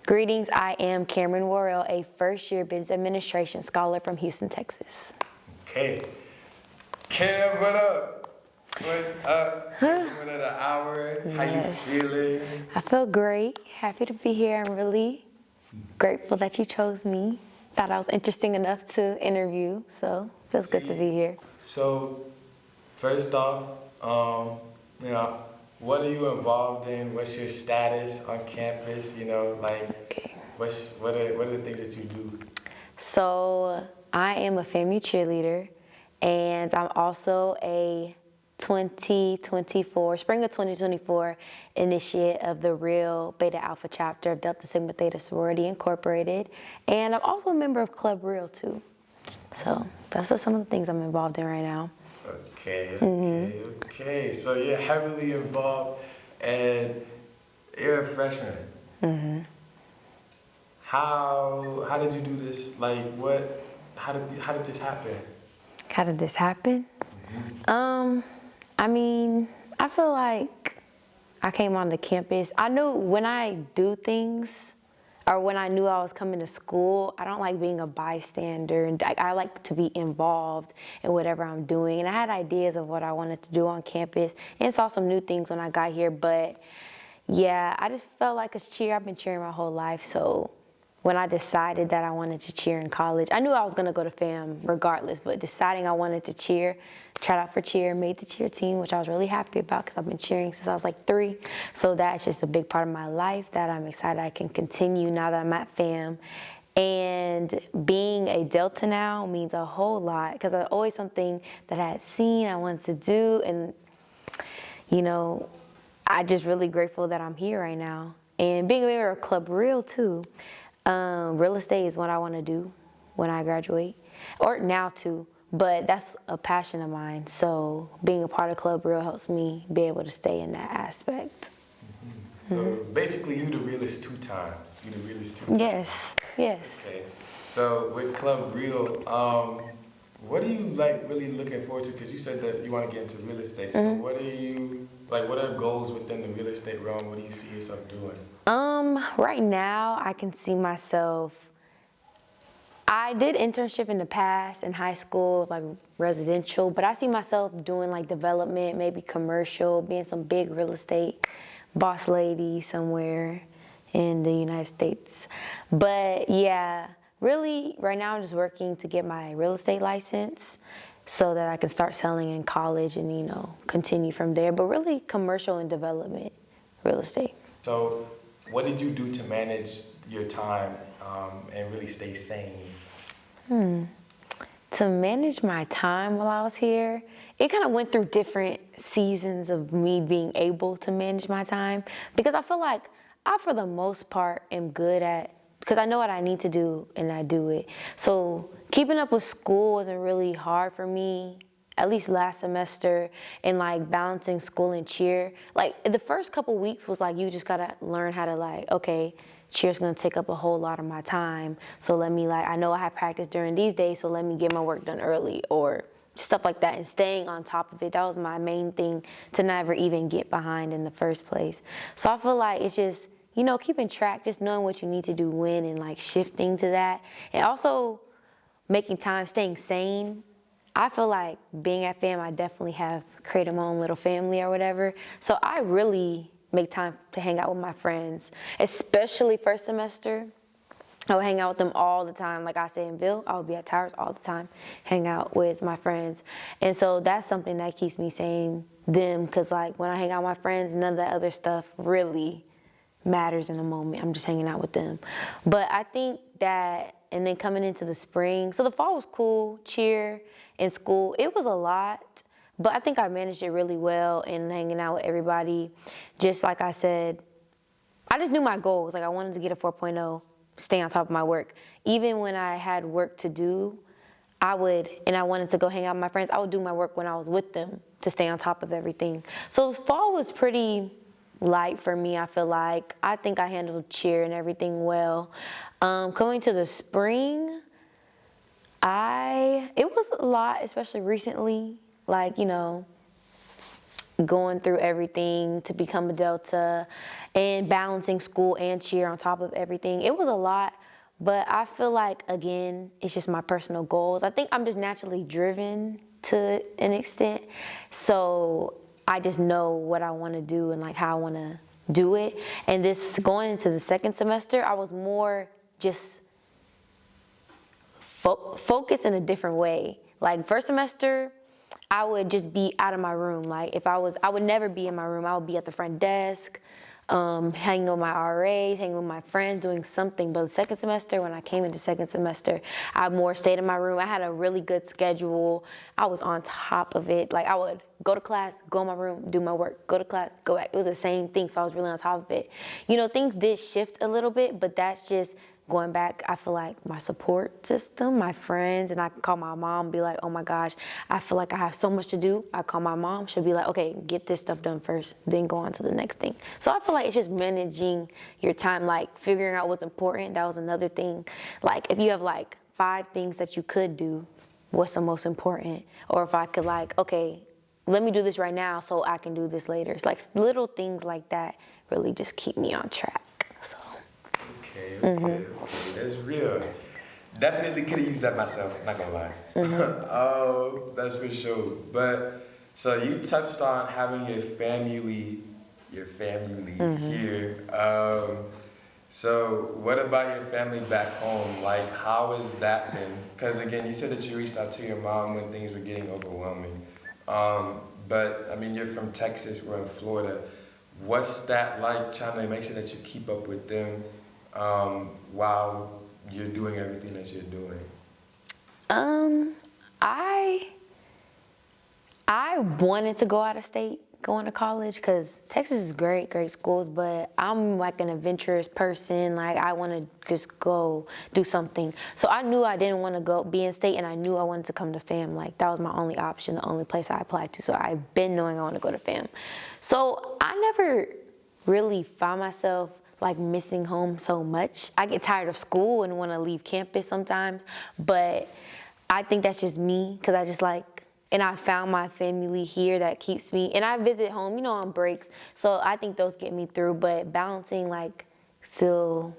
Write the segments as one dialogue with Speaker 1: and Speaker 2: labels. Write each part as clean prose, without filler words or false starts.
Speaker 1: Greetings, I am Kamryn Worrell, a first-year business administration scholar from Houston, Texas.
Speaker 2: Okay. Cam, what up? What's up? Another hour. How you feeling?
Speaker 1: I feel great. Happy to be here. I'm really grateful that you chose me. Thought I was interesting enough to interview, so feels good to be here.
Speaker 2: So, first off, what are you involved in? What's your status on campus? What are the things that you do?
Speaker 1: So I am a FAMU cheerleader, and I'm also a 2024, spring of 2024 initiate of the Real Beta Alpha chapter of Delta Sigma Theta Sorority Incorporated. And I'm also a member of Club Real too. So those are some of the things I'm involved in right now.
Speaker 2: Okay. So you're heavily involved and you're a freshman. How did you do this? How did this happen?
Speaker 1: How did this happen? I feel like I came onto campus. I knew when I do things, or when I knew I was coming to school, I don't like being a bystander, and I like to be involved in whatever I'm doing. And I had ideas of what I wanted to do on campus, and saw some new things when I got here. But yeah, I just felt like it's cheer. I've been cheering my whole life, so when I decided that I wanted to cheer in college, I knew I was gonna go to FAM regardless, but deciding I wanted to cheer, tried out for cheer, made the cheer team, which I was really happy about because I've been cheering since I was like 3. So that's just a big part of my life that I'm excited I can continue now that I'm at FAM. And being a Delta now means a whole lot because it's always something that I had seen, I wanted to do, and I'm just really grateful that I'm here right now. And being a member of Club Real too. Real estate is what I want to do when I graduate, or now too, but that's a passion of mine. So being a part of Club Real helps me be able to stay in that aspect.
Speaker 2: So basically you the realist 2 times.
Speaker 1: Yes.
Speaker 2: Okay. So with Club Real, what are you really looking forward to? Because you said that you want to get into real estate. So what are goals within the real estate realm? What do you see yourself doing?
Speaker 1: Right now I can see myself, I did internship in the past in high school, like residential, but I see myself doing like development, maybe commercial, being some big real estate boss lady somewhere in the United States. But yeah, really right now I'm just working to get my real estate license so that I can start selling in college and, continue from there. But really commercial and development, real estate.
Speaker 2: So what did you do to manage your time and really stay sane?
Speaker 1: To manage my time while I was here, it kind of went through different seasons of me being able to manage my time, because I feel like I, for the most part, am good at, because I know what I need to do and I do it. So keeping up with school wasn't really hard for me, at least last semester, and like balancing school and cheer. Like the first couple weeks was like, you just gotta learn how to okay, cheer's gonna take up a whole lot of my time. So let me I know I have practice during these days, so let me get my work done early, or stuff like that, and staying on top of it. That was my main thing to never even get behind in the first place. So I feel like it's just, keeping track, just knowing what you need to do when, and shifting to that. And also making time, staying sane. I feel like being at FAM, I definitely have created my own little family or whatever. So I really make time to hang out with my friends, especially first semester. I would hang out with them all the time. Like I stay in Ville, I would be at Towers all the time, hang out with my friends. And so that's something that keeps me sane, because when I hang out with my friends, none of that other stuff really matters in the moment. I'm just hanging out with them. But I think that, and then coming into the spring, so the fall was cool, cheer in school, it was a lot, but I think I managed it really well, and hanging out with everybody. Just like I said, I just knew my goals. I wanted to get a 4.0, stay on top of my work. Even when I had work to do, I wanted to go hang out with my friends, I would do my work when I was with them to stay on top of everything. So fall was pretty light for me, I feel like. I think I handled cheer and everything well. Coming to the spring, it was a lot, especially recently, going through everything to become a Delta, and balancing school and cheer on top of everything. It was a lot, but I feel like, again, it's just my personal goals. I think I'm just naturally driven to an extent. So I just know what I want to do and like how I want to do it. And this going into the second semester, I was more just focused in a different way. Like first semester, I would just be out of my room. Like I would never be in my room. I would be at the front desk, hanging with my RAs, hanging with my friends, doing something. But the second semester, when I came into second semester, I more stayed in my room. I had a really good schedule. I was on top of it. Like I would go to class, go in my room, do my work, go to class, go back. It was the same thing, so I was really on top of it. You know, things did shift a little bit, but that's just going back. I feel like my support system, my friends, and I can call my mom and be like, oh my gosh, I feel like I have so much to do. I call my mom, she'll be like, okay, get this stuff done first, then go on to the next thing. So I feel like it's just managing your time, like figuring out what's important. That was another thing. Like if you have like 5 things that you could do, what's the most important? Or if I could like, okay, let me do this right now so I can do this later. It's like little things like that really just keep me on track. So.
Speaker 2: Okay, that's real. Definitely could have used that myself, not gonna lie. Oh, that's for sure. But so you touched on having your family here. So what about your family back home? Like, how has that been? Because again, you said that you reached out to your mom when things were getting overwhelming. But I mean, you're from Texas, we're in Florida. What's that like, trying to make sure that you keep up with them while you're doing everything that you're doing?
Speaker 1: I wanted to go out of state, going to college, because Texas is great schools, but I'm like an adventurous person. Like I want to just go do something. So I knew I didn't want to go be in state, and I knew I wanted to come to FAM. Like that was my only option, the only place I applied to. So I've been knowing I want to go to FAM. So I never really found myself like missing home so much. I get tired of school and want to leave campus sometimes, but I think that's just me, because I just like, and I found my family here that keeps me, and I visit home, you know, on breaks. So I think those get me through, but balancing like still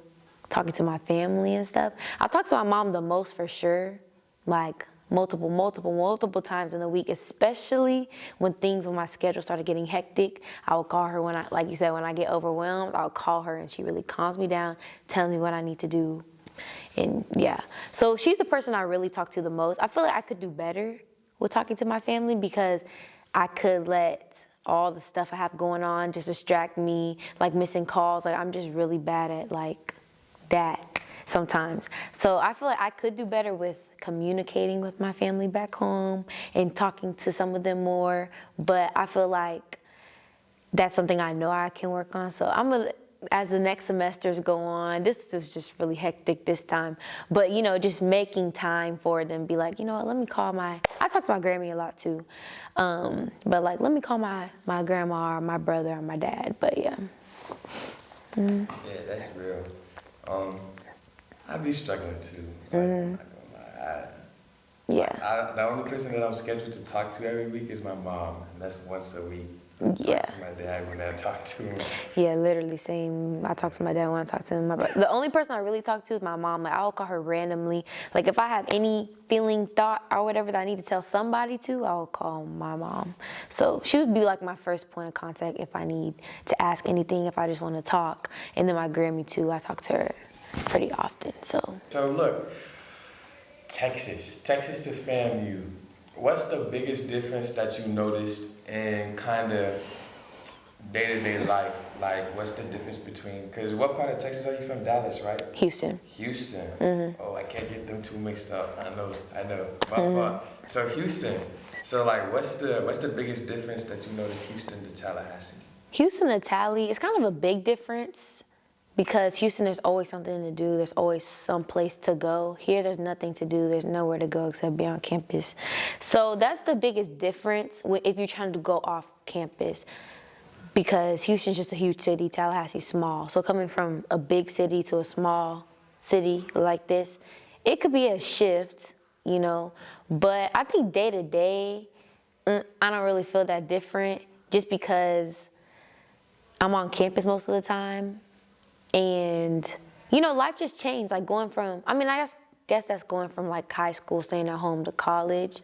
Speaker 1: talking to my family and stuff. I talk to my mom the most for sure, like multiple times in the week, especially when my schedule started getting hectic. I would call her when like you said, when I get overwhelmed, I'll call her and she really calms me down, tells me what I need to do. And yeah, so she's the person I really talk to the most. I feel like I could do better with talking to my family, because I could let all the stuff I have going on just distract me, like missing calls. Like I'm just really bad at like that sometimes. So I feel like I could do better with communicating with my family back home and talking to some of them more, but I feel like that's something I know I can work on. So as the next semesters go on, this was just really hectic this time, but you know, just making time for them, be like, you know what, let me call I talk to my Grammy a lot too, but like, let me call my grandma or my brother or my dad, but yeah.
Speaker 2: Yeah, that's real. I'd be struggling too. Like, the only person that I'm scheduled to talk to every week is my mom, and that's once a week.
Speaker 1: Yeah.
Speaker 2: Talk to my dad when I talk to him.
Speaker 1: Yeah, literally same. I talk to my dad when I talk to him. The only person I really talk to is my mom. Like I'll call her randomly. Like if I have any feeling, thought, or whatever that I need to tell somebody to, I'll call my mom. So she would be like my first point of contact if I need to ask anything, if I just want to talk. And then my Grammy too. I talk to her pretty often. So
Speaker 2: look, Texas to FAMU. What's the biggest difference that you noticed in kind of day-to-day life? Like, what's the difference between, because what part of Texas are you from? Dallas, right?
Speaker 1: Houston.
Speaker 2: Oh, I can't get them two mixed up. I know. My fault. So Houston. So like, what's the biggest difference that you noticed Houston to Tallahassee?
Speaker 1: Houston to Tally, it's kind of a big difference, because Houston, there's always something to do. There's always some place to go. Here, there's nothing to do. There's nowhere to go except be on campus. So that's the biggest difference if you're trying to go off campus, because Houston's just a huge city, Tallahassee's small. So coming from a big city to a small city like this, it could be a shift, you know. But I think day to day, I don't really feel that different, just because I'm on campus most of the time. And, you know, life just changed. Like going from, I mean, I guess that's going from like high school, staying at home to college.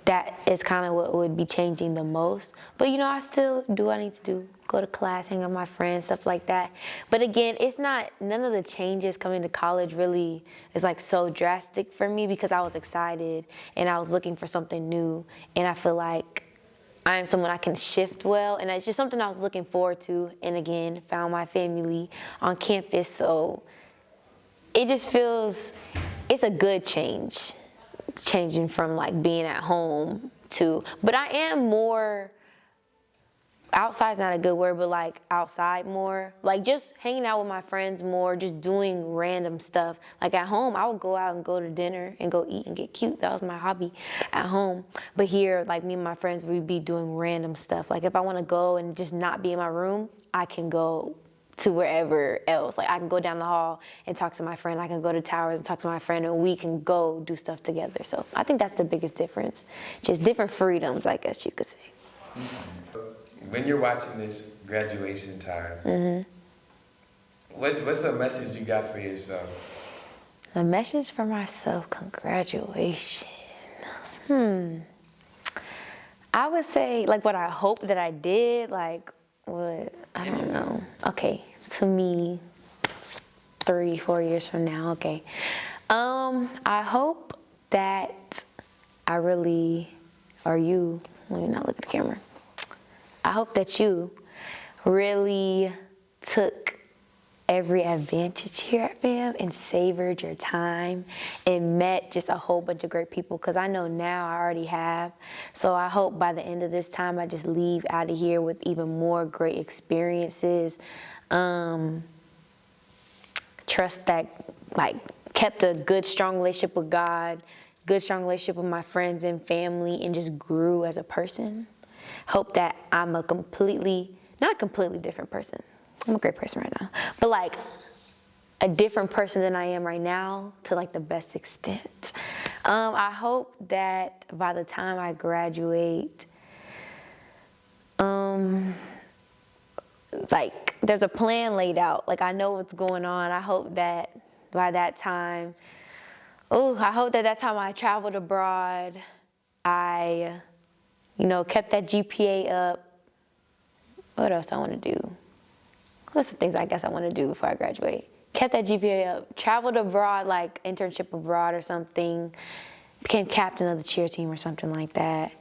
Speaker 1: That is kind of what would be changing the most. But, you know, I still do what I need to do. Go to class, hang out with my friends, stuff like that. But again, it's not, none of the changes coming to college really is like so drastic for me because I was excited and I was looking for something new. And I feel like I am someone I can shift well, and it's just something I was looking forward to. And again, found my family on campus, so it just feels, it's a good change, changing from like being at home to, but I am more, outside's not a good word, but like outside more, like just hanging out with my friends more, just doing random stuff. Like at home, I would go out and go to dinner and go eat and get cute. That was my hobby at home. But here, like me and my friends, we'd be doing random stuff. Like if I want to go and just not be in my room, I can go to wherever else. Like I can go down the hall and talk to my friend. I can go to Towers and talk to my friend, and we can go do stuff together. So I think that's the biggest difference. Just different freedoms, I guess you could say.
Speaker 2: When you're watching this graduation time, what's a message you got for yourself?
Speaker 1: A message for myself, graduation. I would say like what I hope that I did, like what, I don't know. Okay, to me, 3-4 years from now, okay. I hope that I really, or you, let me not look at the camera. I hope that you really took every advantage here at BAM and savored your time and met just a whole bunch of great people, because I know now I already have. So I hope by the end of this time I just leave out of here with even more great experiences. Trust that, like, kept a good, strong relationship with God, good, strong relationship with my friends and family, and just grew as a person. Hope that I'm a completely, not a completely different person. I'm a great person right now, but like a different person than I am right now to like the best extent. I hope that by the time I graduate, like there's a plan laid out. Like I know what's going on. I hope that by that time, I hope that I traveled abroad, I, you know, kept that GPA up. What else I want to do? There's some things I guess I want to do before I graduate. Kept that GPA up, traveled abroad, like internship abroad or something, became captain of the cheer team or something like that.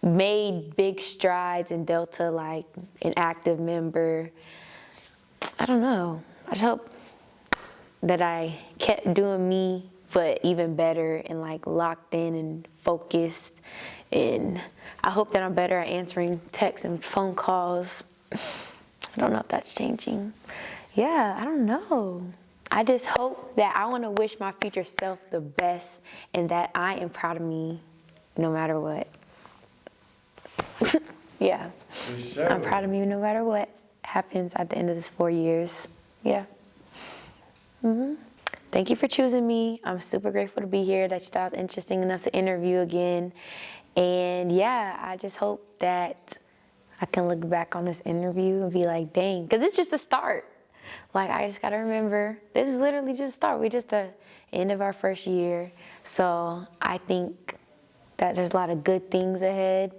Speaker 1: Made big strides in Delta, like an active member. I don't know. I just hope that I kept doing me, but even better and like locked in and focused. And I hope that I'm better at answering texts and phone calls. I don't know if that's changing. Yeah, I don't know. I just hope that I want to wish my future self the best and that I am proud of me no matter what. Yeah.
Speaker 2: For sure.
Speaker 1: I'm proud of me no matter what happens at the end of this 4 years. Yeah. Thank you for choosing me. I'm super grateful to be here, that you thought it was interesting enough to interview again. And yeah, I just hope that I can look back on this interview and be like, dang, because it's just the start. Like, I just got to remember, this is literally just a start. We're just the end of our first year. So I think that there's a lot of good things ahead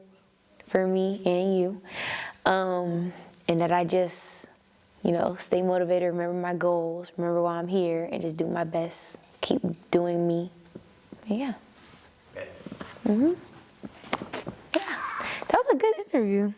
Speaker 1: for me and you. And that I just, you know, stay motivated, remember my goals, remember why I'm here, and just do my best. Keep doing me. Yeah. Yeah. That was a good interview.